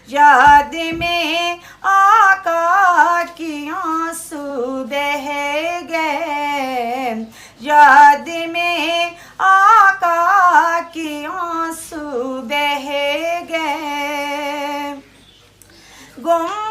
याद में आका की आंसू बह गए, याद में आका की आंसू बह गए। गुम